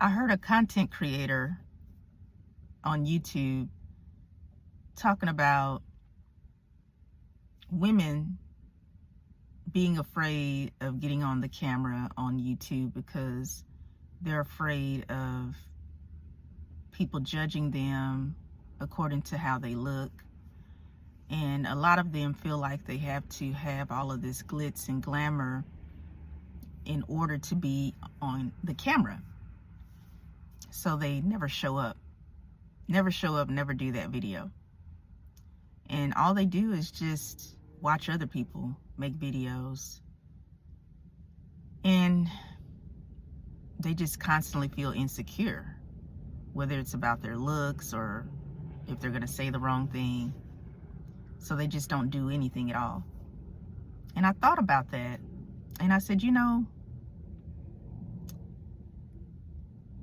I heard a content creator on YouTube talking about women being afraid of getting on the camera on YouTube because they're afraid of people judging them according to how they look. And a lot of them feel like they have to have all of this glitz and glamour in order to be on the camera. So they never show up, never do that video. And all they do is just watch other people make videos. And they just constantly feel insecure, whether it's about their looks or if they're going to say the wrong thing. So they just don't do anything at all. And I thought about that. And I said, you know,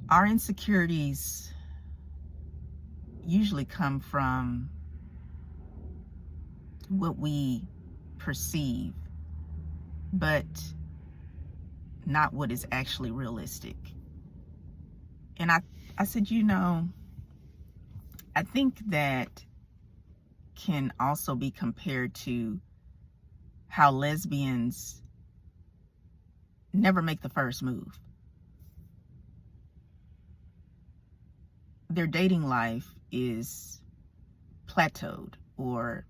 our insecurities usually come from what we perceive, but not what is actually realistic. And I said, you know, I think that can also be compared to how lesbians never make the first move. Their dating life is plateaued or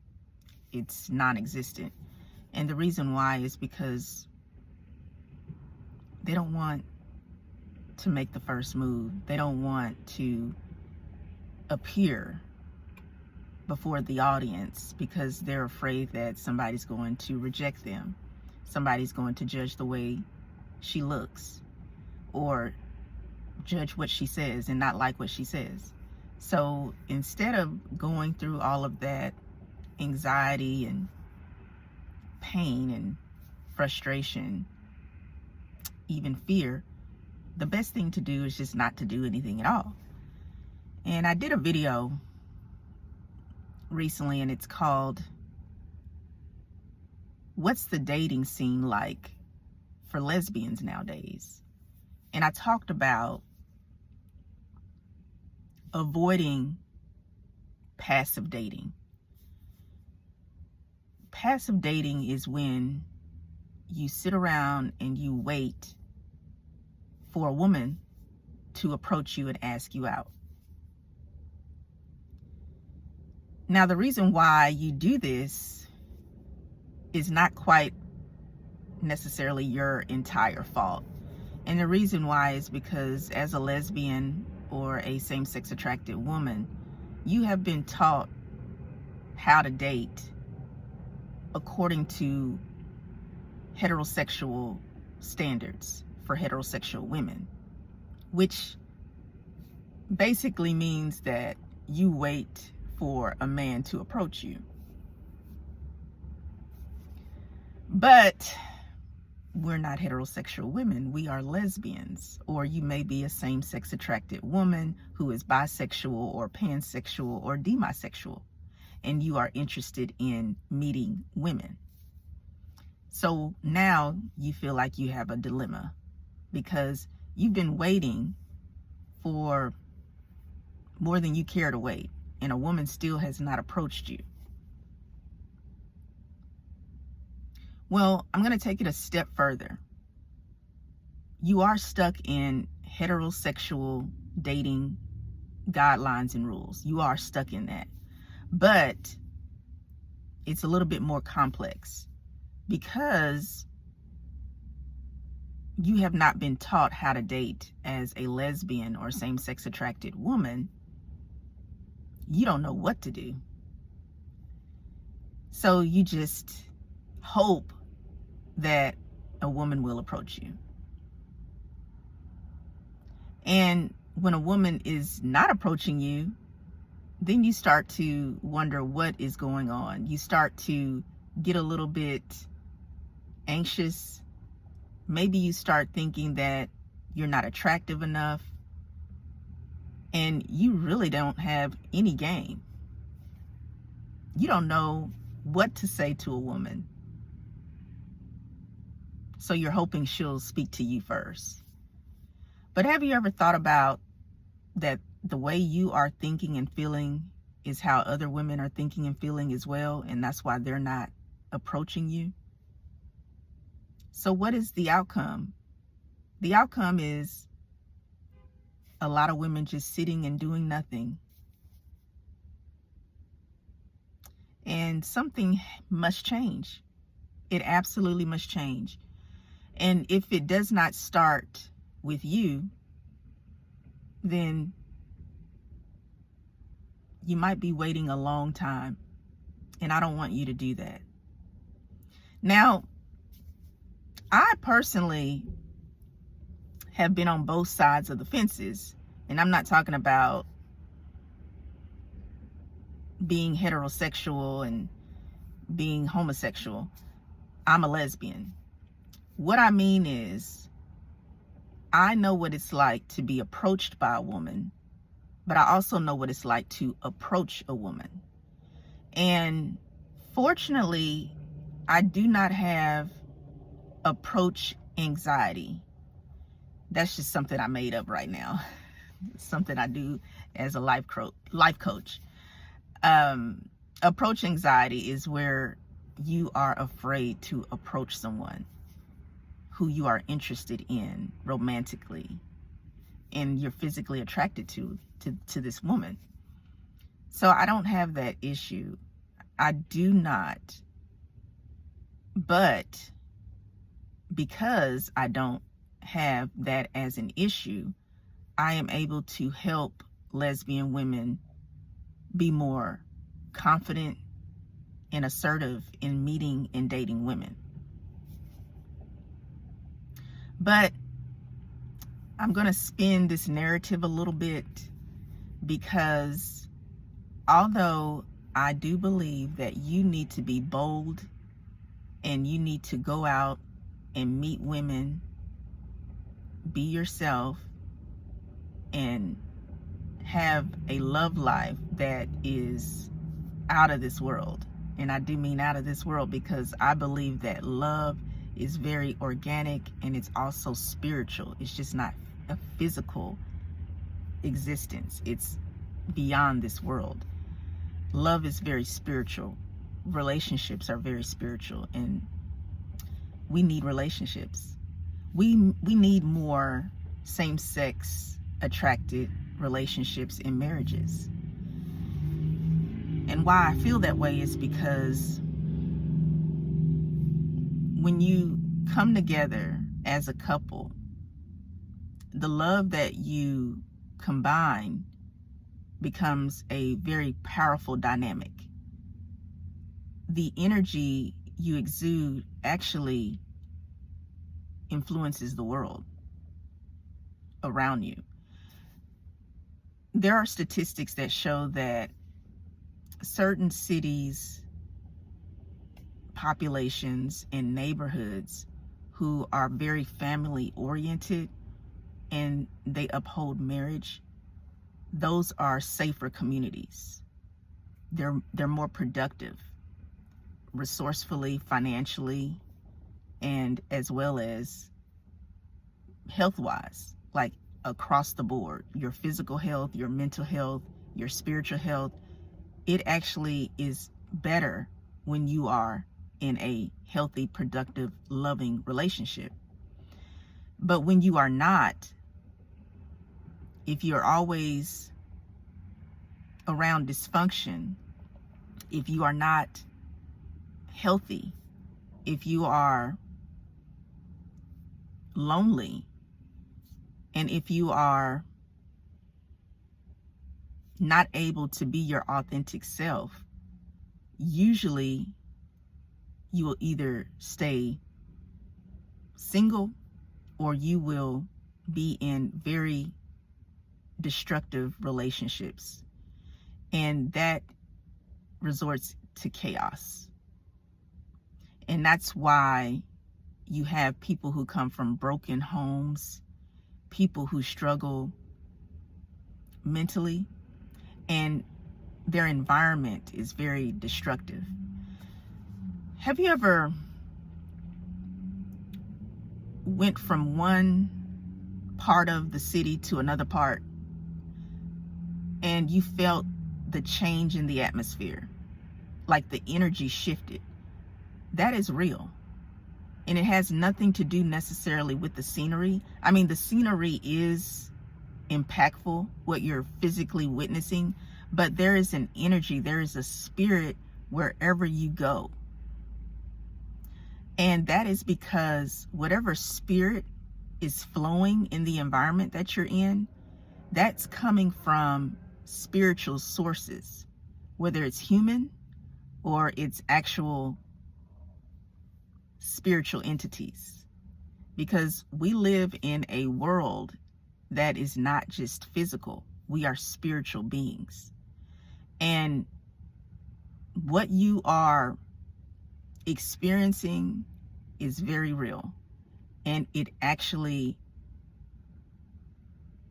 it's non-existent. And the reason why is because they don't want to make the first move. They don't want to appear before the audience because they're afraid that somebody's going to reject them. Somebody's going to judge the way she looks or judge what she says and not like what she says. So instead of going through all of that anxiety and pain and frustration, even fear, the best thing to do is just not to do anything at all. And I did a video recently and it's called "What's the Dating Scene Like for Lesbians Nowadays?" And I talked about avoiding passive dating. Passive dating is when you sit around and you wait for a woman to approach you and ask you out. Now, the reason why you do this is not quite necessarily your entire fault. And the reason why is because as a lesbian or a same-sex attracted woman, you have been taught how to date according to heterosexual standards for heterosexual women, which basically means that you wait for a man to approach you. But we're not heterosexual women, we are lesbians. Or you may be a same-sex attracted woman who is bisexual or pansexual or demisexual, and you are interested in meeting women. So now you feel like you have a dilemma because you've been waiting for more than you care to wait, and a woman still has not approached you. Well, I'm going to take it a step further. You are stuck in heterosexual dating guidelines and rules. You are stuck in that. But it's a little bit more complex because you have not been taught how to date as a lesbian or same-sex attracted woman. You don't know what to do. So you just hope that a woman will approach you. And when a woman is not approaching you, then you start to wonder what is going on. You start to get a little bit anxious. Maybe you start thinking that you're not attractive enough and you really don't have any game. You don't know what to say to a woman. So you're hoping she'll speak to you first. But have you ever thought about that the way you are thinking and feeling is how other women are thinking and feeling as well, and that's why they're not approaching you? So what is the outcome? The outcome is a lot of women just sitting and doing nothing. And something must change. It absolutely must change. And if it does not start with you, then you might be waiting a long time. And I don't want you to do that. Now, I personally have been on both sides of the fences. And I'm not talking about being heterosexual and being homosexual. I'm a lesbian. What I mean is, I know what it's like to be approached by a woman, but I also know what it's like to approach a woman. And fortunately, I do not have approach anxiety. That's just something I made up right now. Something I do as a life coach. Approach anxiety is where you are afraid to approach someone who you are interested in romantically, and you're physically attracted to this woman. So I don't have that issue. I do not. But because I don't have that as an issue, I am able to help lesbian women be more confident and assertive in meeting and dating women. But I'm going to spin this narrative a little bit, because although I do believe that you need to be bold and you need to go out and meet women, be yourself, and have a love life that is out of this world. And I do mean out of this world, because I believe that love is very organic and it's also spiritual. It's just not a physical existence. It's beyond this world. Love is very spiritual. Relationships are very spiritual, and we need relationships. We need more same-sex attracted relationships and marriages. And why I feel that way is because when you come together as a couple, the love that you combine becomes a very powerful dynamic. The energy you exude actually influences the world around you. There are statistics that show that certain cities, populations, and neighborhoods who are very family oriented and they uphold marriage, those are safer communities. They're more productive, resourcefully, financially, and as well as health-wise, like across the board. Your physical health, your mental health, your spiritual health, it actually is better when you are in a healthy, productive, loving relationship. But when you are not, if you're always around dysfunction, if you are not healthy, if you are lonely, and if you are not able to be your authentic self, usually you will either stay single or you will be in very destructive relationships. And that resorts to chaos. And that's why you have people who come from broken homes, people who struggle mentally, and their environment is very destructive. Have you ever went from one part of the city to another part, and you felt the change in the atmosphere, like the energy shifted. That is real. And it has nothing to do necessarily with the scenery. I mean, the scenery is impactful, what you're physically witnessing, but there is an energy, there is a spirit wherever you go. And that is because whatever spirit is flowing in the environment that you're in, that's coming from spiritual sources, whether it's human or it's actual spiritual entities. Because we live in a world that is not just physical. We are spiritual beings. And what you are experiencing is very real. And it actually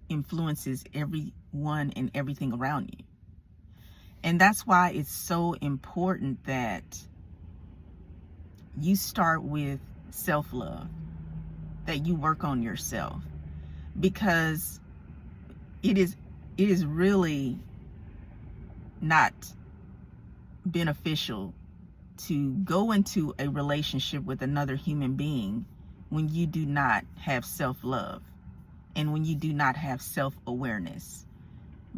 influences everyone and everything around you. And that's why it's so important that you start with self-love, that you work on yourself, because it is really not beneficial to go into a relationship with another human being when you do not have self-love and when you do not have self-awareness,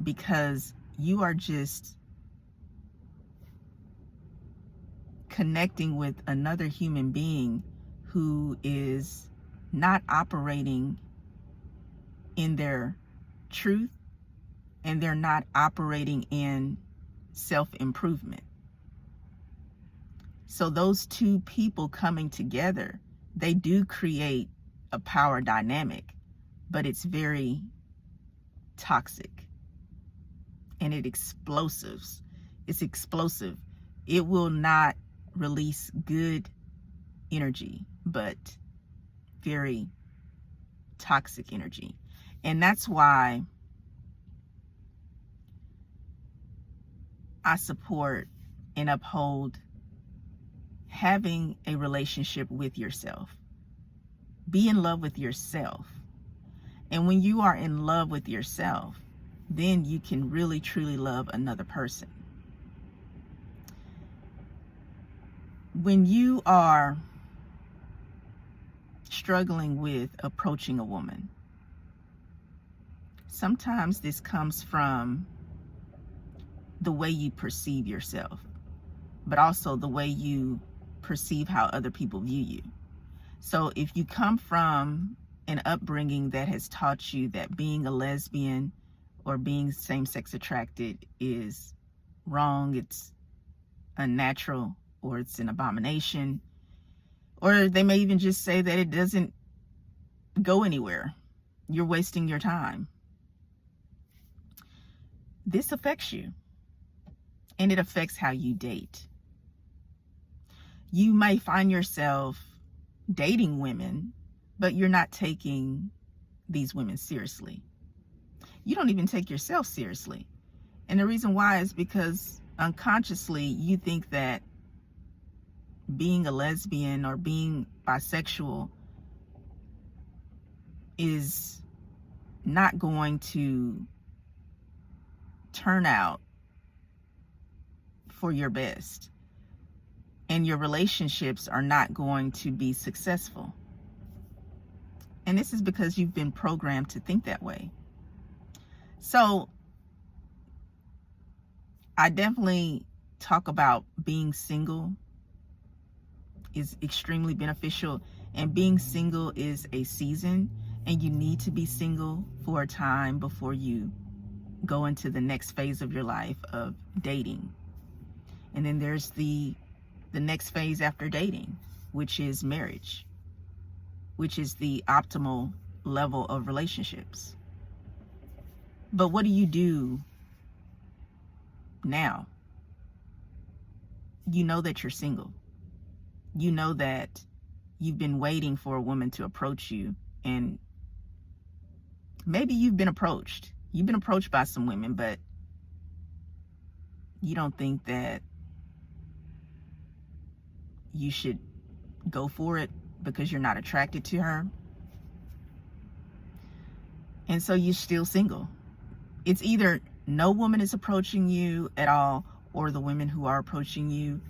because you are just connecting with another human being who is not operating in their truth, and they're not operating in self-improvement. So those two people coming together, they do create a power dynamic, but it's very toxic, and it's explosive. It will not release good energy, but very toxic energy. And that's why I support and uphold having a relationship with yourself. Be in love with yourself. And when you are in love with yourself, then you can really truly love another person. When you are struggling with approaching a woman, sometimes this comes from the way you perceive yourself, but also the way you perceive how other people view you. So if you come from an upbringing that has taught you that being a lesbian or being same-sex attracted is wrong, it's unnatural, or it's an abomination, or they may even just say that it doesn't go anywhere, you're wasting your time, this affects you, and it affects how you date. You may find yourself dating women, but you're not taking these women seriously. You don't even take yourself seriously. And the reason why is because unconsciously you think that being a lesbian or being bisexual is not going to turn out for your best, and your relationships are not going to be successful. And this is because you've been programmed to think that way. So I definitely talk about being single is extremely beneficial, and being single is a season, and you need to be single for a time before you go into the next phase of your life of dating. And then there's the next phase after dating, which is marriage, which is the optimal level of relationships. But what do you do now? You know that you're single. You know that you've been waiting for a woman to approach you, and maybe you've been approached. You've been approached by some women, but you don't think that you should go for it because you're not attracted to her. And so you're still single. It's either no woman is approaching you at all, or the women who are approaching you,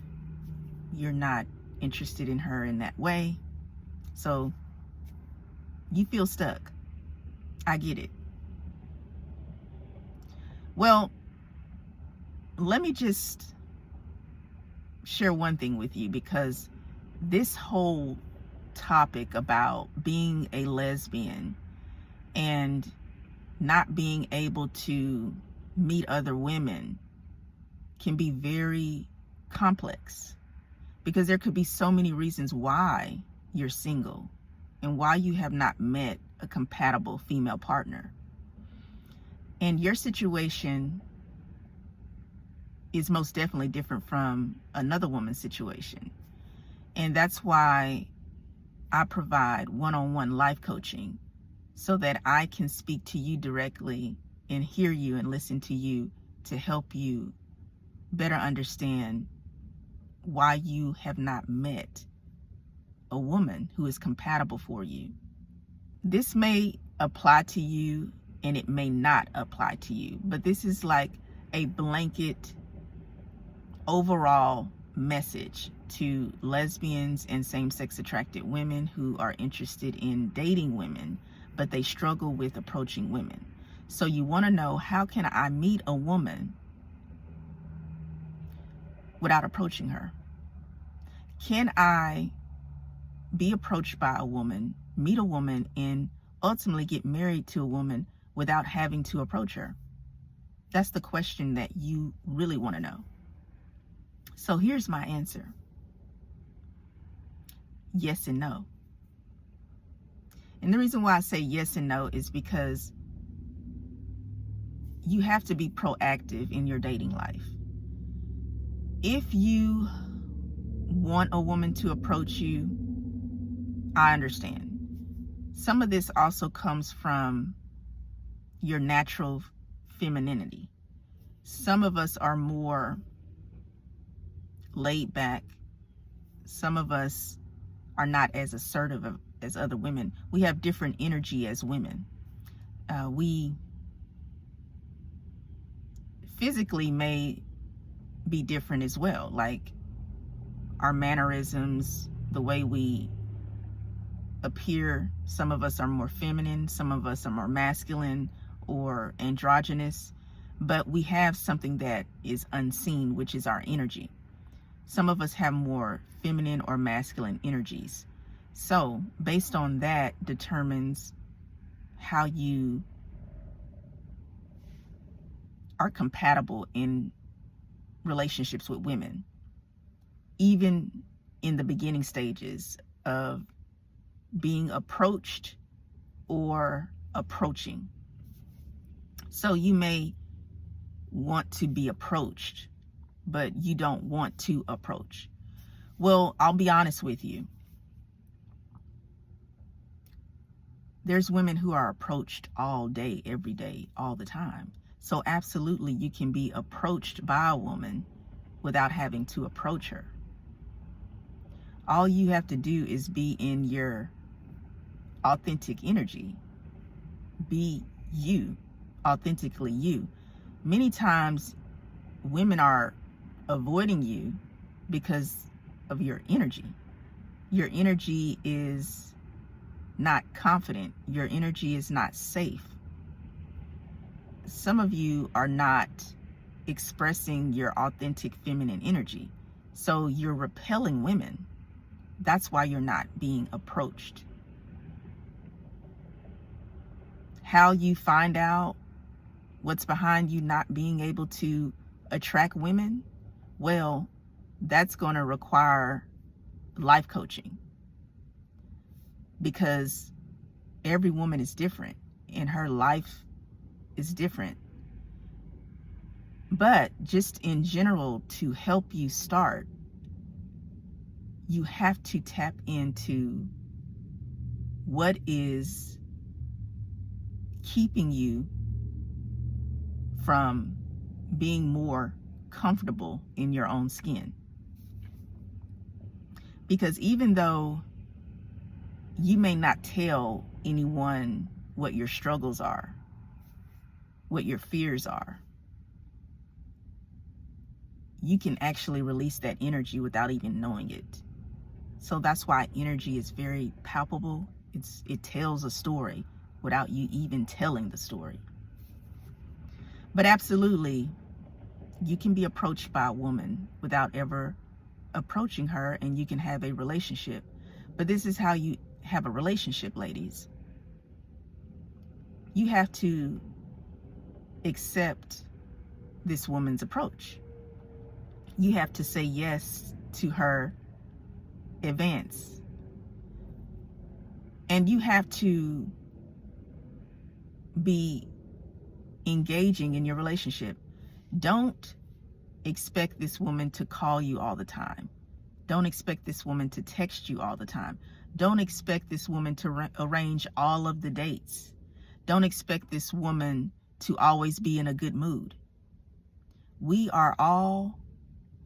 you're not interested in her in that way. So you feel stuck. I get it. Well, let me just share one thing with you, because this whole topic about being a lesbian and not being able to meet other women can be very complex, because there could be so many reasons why you're single and why you have not met a compatible female partner. And your situation is most definitely different from another woman's situation. And that's why I provide one-on-one life coaching, so that I can speak to you directly and hear you and listen to you to help you better understand why you have not met a woman who is compatible for you. This may apply to you and it may not apply to you, but this is like a blanket overall message to lesbians and same-sex attracted women who are interested in dating women, but they struggle with approaching women. So you want to know, how can I meet a woman without approaching her? Can I be approached by a woman, meet a woman, and ultimately get married to a woman without having to approach her? That's the question that you really want to know. So here's my answer. Yes and no. And the reason why I say yes and no is because you have to be proactive in your dating life. If you want a woman to approach you, I understand. Some of this also comes from your natural femininity. Some of us are more laid back. Some of us are not as assertive as other women. We have different energy as women. We physically may be different as well, like our mannerisms, the way we appear. Some of us are more feminine, some of us are more masculine or androgynous, but we have something that is unseen, which is our energy. Some of us have more feminine or masculine energies. So based on that determines how you are compatible in relationships with women, even in the beginning stages of being approached or approaching. So you may want to be approached, but you don't want to approach. Well, I'll be honest with you. There's women who are approached all day, every day, all the time. So absolutely, you can be approached by a woman without having to approach her. All you have to do is be in your authentic energy. Be you, authentically you. Many times, women are avoiding you because of your energy. Your energy is not confident. Your energy is not safe. Some of you are not expressing your authentic feminine energy. So you're repelling women. That's why you're not being approached. How you find out what's behind you not being able to attract women? Well, that's going to require life coaching, because every woman is different and her life is different. But just in general, to help you start, you have to tap into what is keeping you from being more comfortable in your own skin. Because even though you may not tell anyone what your struggles are, what your fears are, you can actually release that energy without even knowing it. So that's why energy is very palpable. It tells a story without you even telling the story. But absolutely, you can be approached by a woman without ever approaching her, and you can have a relationship. But this is how you have a relationship, ladies. You have to accept this woman's approach. You have to say yes to her advance. And you have to be engaging in your relationship. Don't expect this woman to call you all the time. Don't expect this woman to text you all the time. Don't expect this woman to arrange all of the dates. Don't expect this woman to always be in a good mood. We are all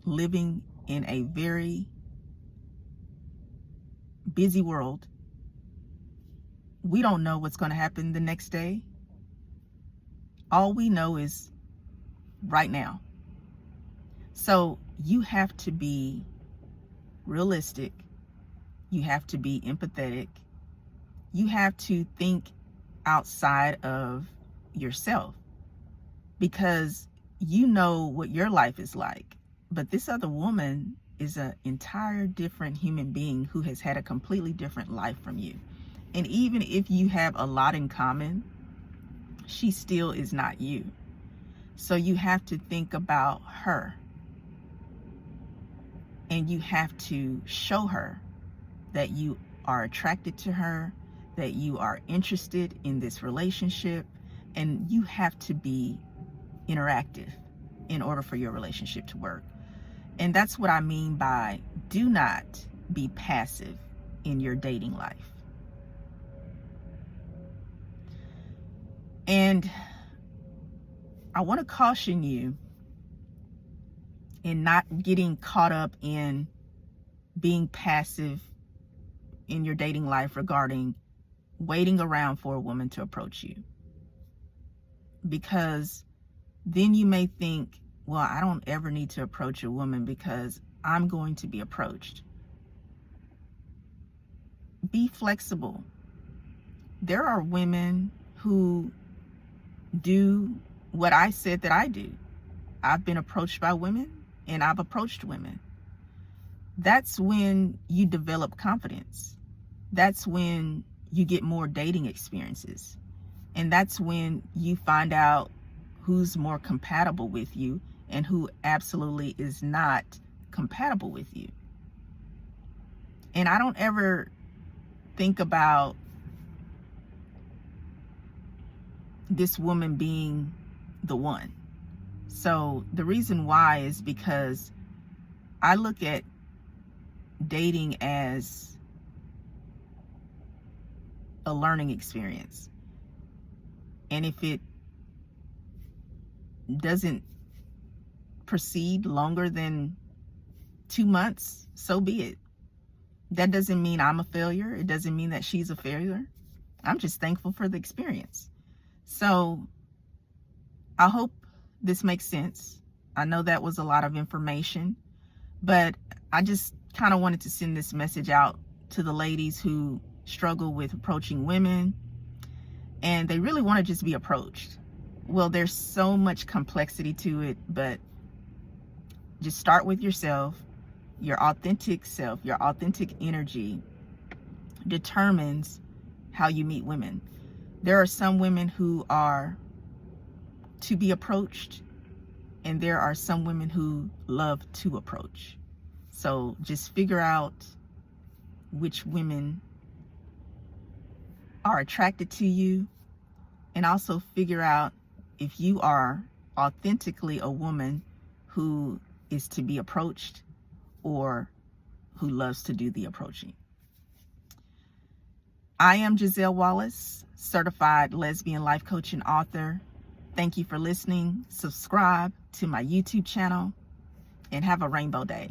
living in a very busy world. We don't know what's going to happen the next day. All we know is right now. So you have to be realistic. You have to be empathetic. You have to think outside of yourself, because you know what your life is like. But this other woman is an entire different human being who has had a completely different life from you. And even if you have a lot in common, she still is not you. So you have to think about her. And you have to show her that you are attracted to her, that you are interested in this relationship, and you have to be interactive in order for your relationship to work. And that's what I mean by do not be passive in your dating life. And I want to caution you in not getting caught up in being passive in your dating life regarding waiting around for a woman to approach you. Because then you may think, well, I don't ever need to approach a woman because I'm going to be approached. Be flexible. There are women who do what I said that I do. I've been approached by women and I've approached women. That's when you develop confidence. That's when you get more dating experiences. And that's when you find out who's more compatible with you and who absolutely is not compatible with you. And I don't ever think about this woman being the one. So the reason why is because I look at dating as a learning experience. And if it doesn't proceed longer than 2 months, so be it. That doesn't mean I'm a failure. It doesn't mean that she's a failure. I'm just thankful for the experience. So I hope this makes sense. I know that was a lot of information, but I just kind of wanted to send this message out to the ladies who struggle with approaching women and they really want to just be approached. Well, there's so much complexity to it, but just start with yourself. Your authentic self, your authentic energy determines how you meet women. There are some women who are to be approached, and there are some women who love to approach. So just figure out which women are attracted to you, and also figure out if you are authentically a woman who is to be approached or who loves to do the approaching. I am Giselle Wallace, certified lesbian life coach and author. Thank you for listening. Subscribe to my YouTube channel and have a rainbow day.